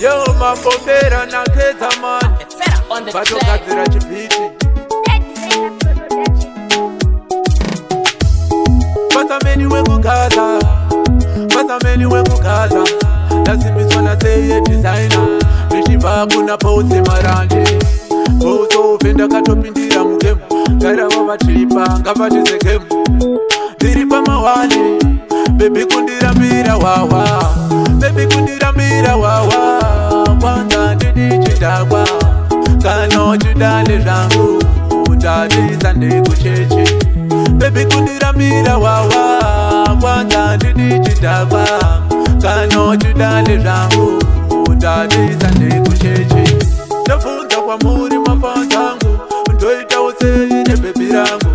Yo mambobera na keta man batogadzira chipiti Fasterman wekugaza Fasterman wekugaza Nasimiswa na seye designer Nishibva kuna pose maranje Koso venda katopindira mugemu Garava vatripa ngavatize gemu Diripa mawani Baby kundirambira Hwahwa Baby kundirambira Hwahwa Kwanza ndidi chidagwa Kano chidale zvangu Ndadisa ndikucheche Baby kundirambira Hwahwa Kwanza ndidi chidagwa Kano chidale zvangu Ndadisa ndikucheche Ndafunza kwa muri mafanzangu Ndoita usei ne baby rangu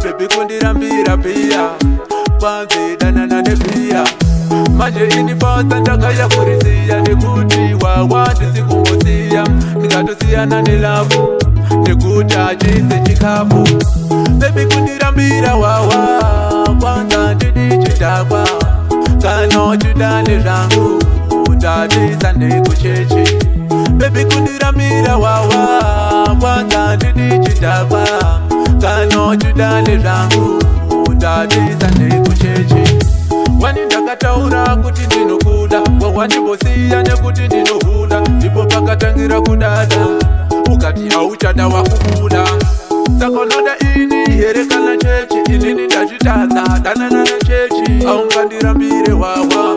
Baby kundirambira pia Kwanza danana ne pia Manje ini fasta ndakaya kurisiya Nekuti Hwahwa ndisikumbosiya Nikatosiyana nelavu Nekuti achise chikafu Baby kundirambira Hwahwa Kwanza ndidi chidagwa Kano chidale zvangu Ndadisa ndikucheche Baby kundirambira Hwahwa Kwanza ndidi chidagwa Kano chidale zvangu Ndadisa ndikucheche Wani ndakataura kuti ndinokuda Wawandibosiya nekuti ndinohuda Ndipo pakatangira kudada Ukati hauchada wakubuda Sakonoda ini herekana chechi Inini ndachitadza danana na chechi Aungandirambire Hwahwa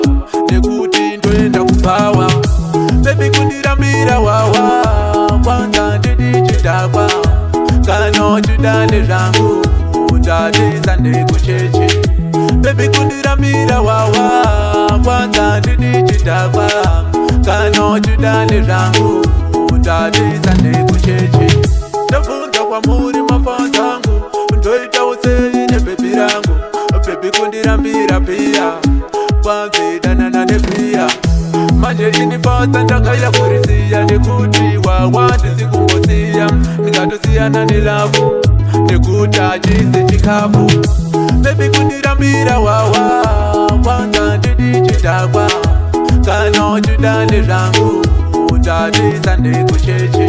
Nekuti ndoenda kubawa Baby kundirambira Hwahwa Kwanza ndidi chidagwa Kano chidale zvangu Ndadisa ndikucheche Baby kundirambira Hwahwa Kwanza ndidi chidagwa Kano chidale zvangu Ndadisa ndikucheche Ndafunza kwa muri mafanzangu Ndoita usei ne baby rangu Baby kundirambira pia Kwanza danana ne pia Manje ini fasta ndakaya kurisiya Nekuti Hwahwa ndisikumbosiya Nikatosiyana nelavu Nekuti achise chikafu Baby kundirambira Hwahwa Kwanza ndidi chidagwa Kano chidale zvangu Ndadisa ndikucheche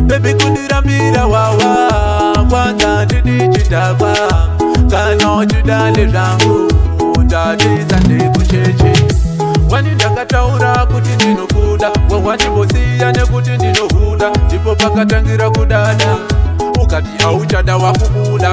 Baby kundirambira Hwahwa Kwanza ndidi chidagwa Kano chidale zvangu Ndadisa ndikucheche Wani ndakataura kuti ndinokuda Wawandibosiya nekuti ndinohuda Ndipo pakatangira kudada Ukati hauchada wakubuda